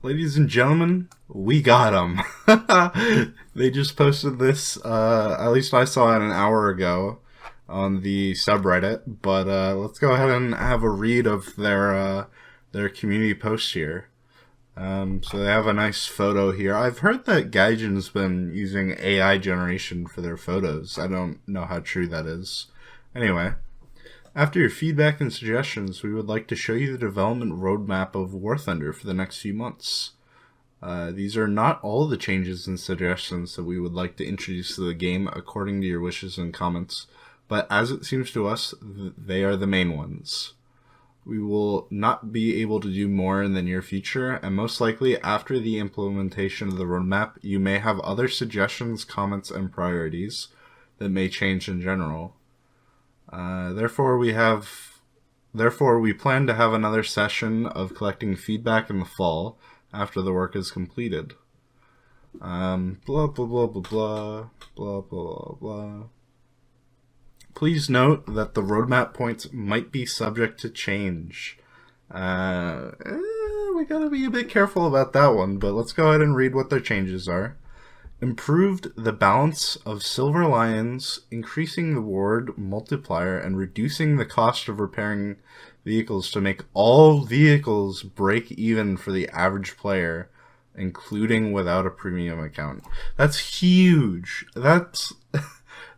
Ladies and gentlemen, we got them. They just posted this, at least I saw it an hour ago on the subreddit, but let's go ahead and have a read of their community post here. So they have a nice photo here. I've heard that Gaijin's been using AI generation for their photos. I don't know how true that is. Anyway, after your feedback and suggestions, we would like to show you the development roadmap of War Thunder for the next few months. These are not all the changes and suggestions that we would like to introduce to the game according to your wishes and comments, but as it seems to us, they are the main ones. We will not be able to do more in the near future, and most likely after the implementation of the roadmap, you may have other suggestions, comments, and priorities that may change in general. Therefore, we plan to have another session of collecting feedback in the fall after the work is completed. Blah, blah, blah, blah, blah, blah, blah, blah. Please note that the roadmap points might be subject to change. We gotta be a bit careful about that one, but let's go ahead and read what their changes are. Improved the balance of silver lions, increasing the reward multiplier, and reducing the cost of repairing vehicles to make all vehicles break even for the average player, including without a premium account. That's huge. That's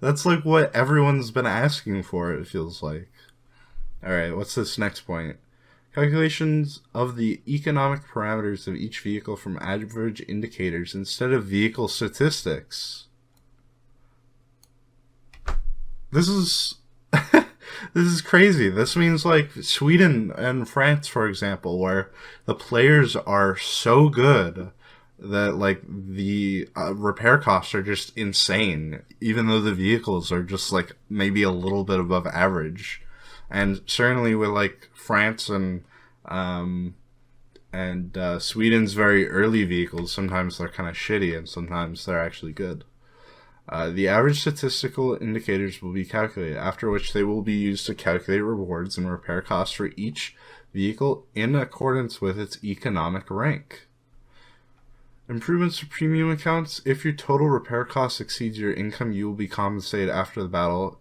like what everyone's been asking for, it feels like. Alright, what's this next point? Calculations of the economic parameters of each vehicle from average indicators instead of vehicle statistics. This is this is crazy. This means like Sweden and France, for example, where the players are so good that like the repair costs are just insane, even though the vehicles are just like maybe a little bit above average. And certainly with like France and Sweden's very early vehicles, sometimes they're kind of shitty and sometimes they're actually good. The average statistical indicators will be calculated, after which they will be used to calculate rewards and repair costs for each vehicle in accordance with its economic rank. Improvements to premium accounts. If your total repair cost exceeds your income, you will be compensated after the battle,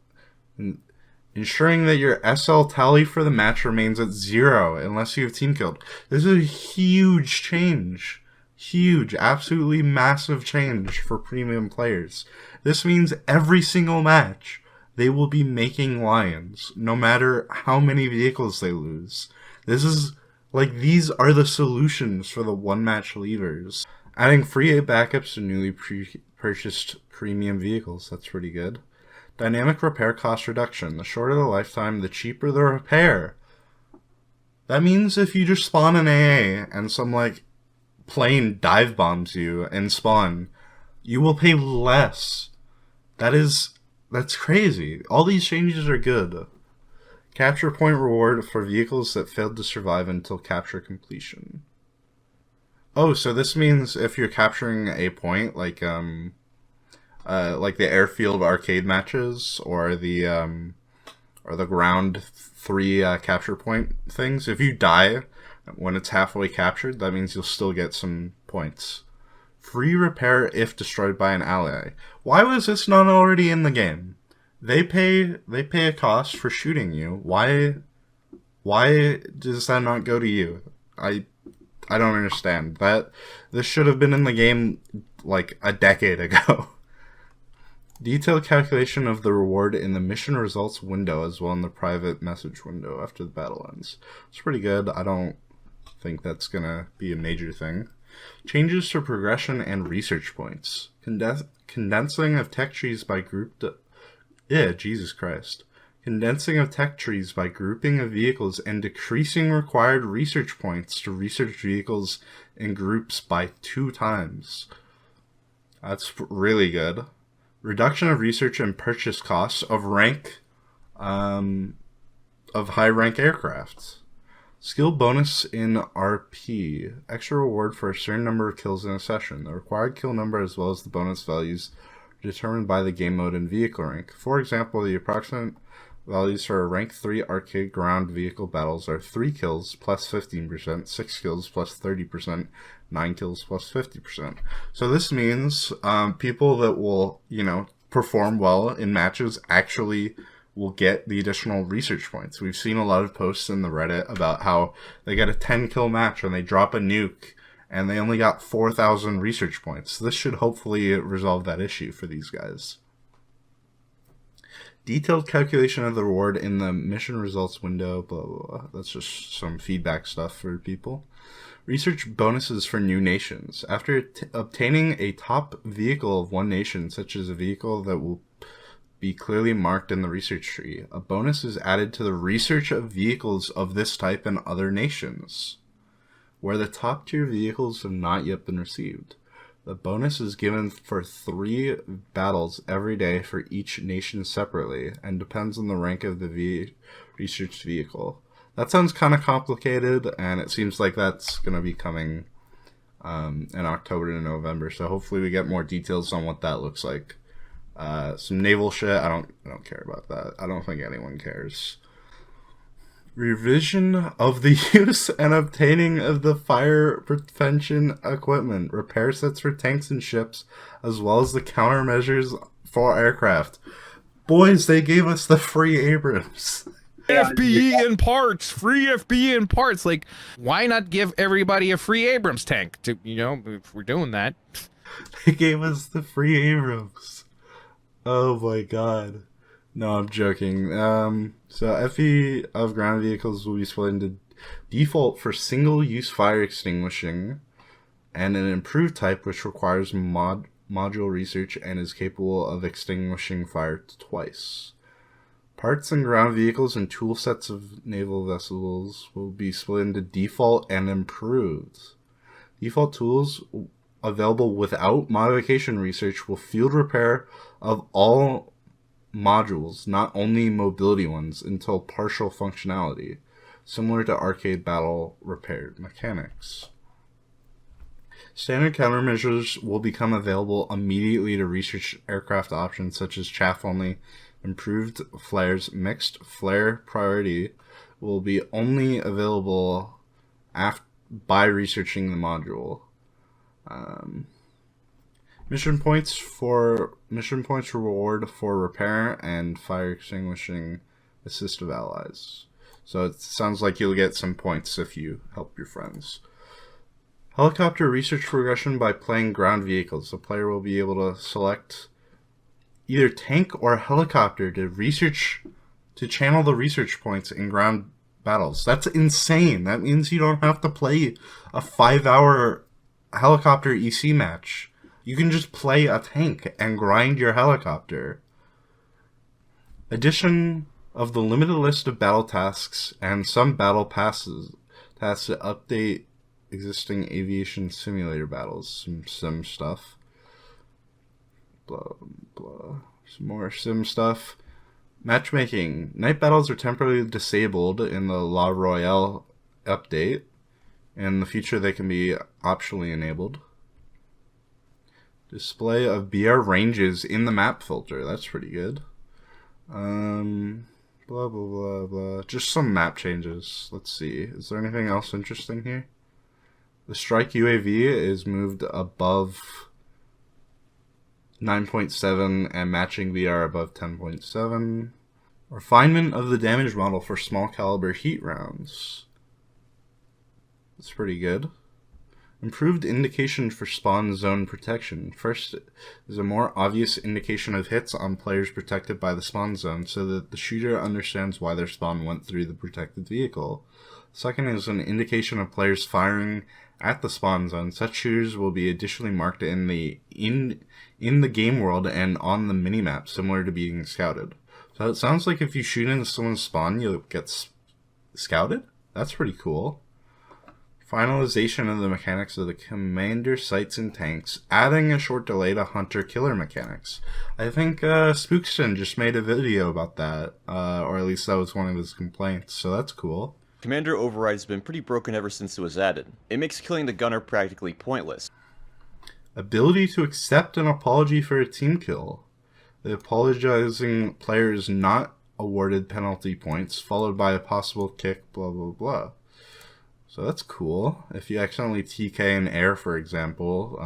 ensuring that your SL tally for the match remains at 0 unless you have team killed. This is a huge change. Huge, absolutely massive change for premium players. This means every single match they will be making lions, no matter how many vehicles they lose. This is like, these are the solutions for the one-match leavers. Adding free backups to newly purchased premium vehicles, that's pretty good. Dynamic repair cost reduction. The shorter the lifetime, the cheaper the repair. That means if you just spawn an AA and some like plane dive bombs you and spawn, you will pay less. That's crazy. All these changes are good. Capture point reward for vehicles that failed to survive until capture completion. Oh, so this means if you're capturing a point, like the airfield arcade matches or the ground 3 capture point things, if you die when it's halfway captured, that means you'll still get some points. Free repair if destroyed by an ally. Why was this not already in the game? They pay a cost for shooting you. Why does that not go to you? I don't understand. This should have been in the game like a decade ago. Detailed calculation of the reward in the mission results window as well in the private message window after the battle ends. It's pretty good. I don't think that's gonna be a major thing. Changes to progression and research points. Condensing of tech trees by group. Jesus Christ. Condensing of tech trees by grouping of vehicles and decreasing required research points to research vehicles in groups by 2 times. That's really good. Reduction of research and purchase costs of rank, of high rank aircraft. Skill bonus in RP. Extra reward for a certain number of kills in a session. The required kill number as well as the bonus values are determined by the game mode and vehicle rank. For example, the approximate Values for rank 3 arcade ground vehicle battles are 3 kills plus 15%, 6 kills plus 30%, 9 kills plus 50%. So this means people that will, perform well in matches actually will get the additional research points. We've seen a lot of posts in the Reddit about how they get a 10 kill match and they drop a nuke and they only got 4,000 research points. This should hopefully resolve that issue for these guys. Detailed calculation of the reward in the mission results window, blah, blah, blah. That's just some feedback stuff for people. Research bonuses for new nations. After obtaining a top vehicle of one nation, such as a vehicle that will be clearly marked in the research tree, a bonus is added to the research of vehicles of this type in other nations, where the top tier vehicles have not yet been received. The bonus is given for 3 battles every day for each nation separately and depends on the rank of the researched vehicle. That sounds kind of complicated, and it seems like that's going to be coming in October to November. So hopefully we get more details on what that looks like. Some naval shit, I don't care about that. I don't think anyone cares. Revision of the use and obtaining of the fire prevention equipment, repair sets for tanks and ships, as well as the countermeasures for aircraft. Boys, they gave us the free Abrams. FBE and parts, free FBE and parts. Like, why not give everybody a free Abrams tank? To if we're doing that, they gave us the free Abrams. Oh my god. No, I'm joking. So FE of ground vehicles will be split into default for single-use fire extinguishing and an improved type which requires module research and is capable of extinguishing fire twice. Parts and ground vehicles and tool sets of naval vessels will be split into default and improved. Default tools available without modification research will field repair of all modules, not only mobility ones, until partial functionality, similar to arcade battle repair mechanics. Standard countermeasures will become available immediately to research aircraft options such as chaff only. Improved flares, mixed flare priority will be only available by researching the module. Mission points reward for repair and fire extinguishing assistive allies. So it sounds like you'll get some points if you help your friends. Helicopter research progression by playing ground vehicles. The player will be able to select either tank or helicopter to channel the research points in ground battles. That's insane. That means you don't have to play a 5-hour helicopter EC match. You can just play a tank and grind your helicopter. Addition of the limited list of battle tasks and some battle passes tasks to update existing aviation simulator battles. Some sim stuff. Blah, blah. Some more sim stuff. Matchmaking. Night battles are temporarily disabled in the La Royale update. In the future, they can be optionally enabled. Display of BR ranges in the map filter. That's pretty good. Blah, blah, blah, blah. Just some map changes. Let's see. Is there anything else interesting here? The strike UAV is moved above 9.7 and matching VR above 10.7. Refinement of the damage model for small caliber heat rounds. That's pretty good. Improved indication for spawn zone protection. First is a more obvious indication of hits on players protected by the spawn zone so that the shooter understands why their spawn went through the protected vehicle. Second is an indication of players firing at the spawn zone. Such shooters will be additionally marked in the game world and on the minimap, similar to being scouted. So it sounds like if you shoot into someone's spawn, you'll get scouted? That's pretty cool. Finalization of the mechanics of the commander sights and tanks, adding a short delay to hunter-killer mechanics. I think Spookston just made a video about that, or at least that was one of his complaints, so that's cool. Commander Override has been pretty broken ever since it was added. It makes killing the gunner practically pointless. Ability to accept an apology for a team kill. The apologizing player is not awarded penalty points, followed by a possible kick, blah, blah, blah. So that's cool. If you accidentally TK an air, for example,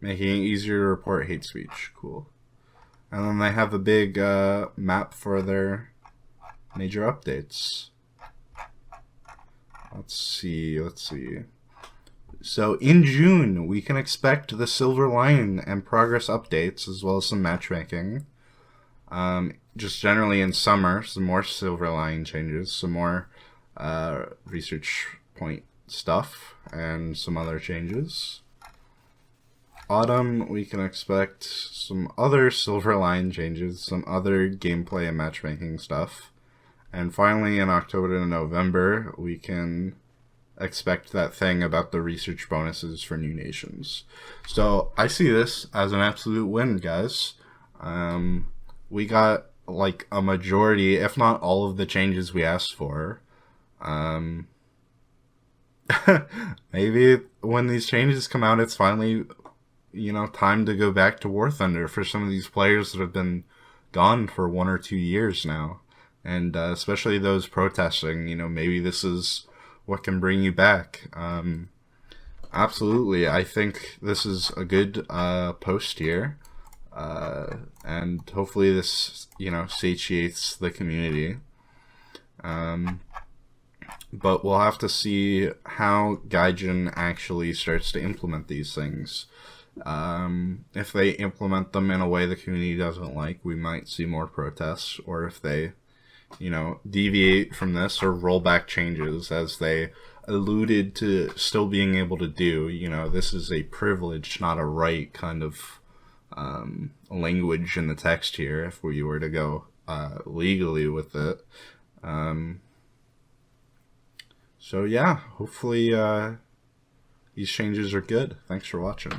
making it easier to report hate speech. Cool. And then they have a big map for their major updates. Let's see. So in June, we can expect the Silver Line and progress updates, as well as some matchmaking. Just generally in summer, some more Silver Line changes, some more research point stuff, and some other changes. Autumn, we can expect some other Silver Line changes, some other gameplay and matchmaking stuff. And finally, in October to November, we can expect that thing about the research bonuses for new nations. So I see this as an absolute win, guys. We got like a majority, if not all of the changes we asked for. Maybe when these changes come out, it's finally, time to go back to War Thunder for some of these players that have been gone for 1 or 2 years now. And especially those protesting, maybe this is what can bring you back. Absolutely, I think this is a good post here. And hopefully this, satiates the community. But we'll have to see how Gaijin actually starts to implement these things. If they implement them in a way the community doesn't like, we might see more protests. Or if they, deviate from this or roll back changes, as they alluded to still being able to do. This is a privilege, not a right kind of language in the text here, if we were to go legally with it. So yeah, hopefully these changes are good. Thanks for watching.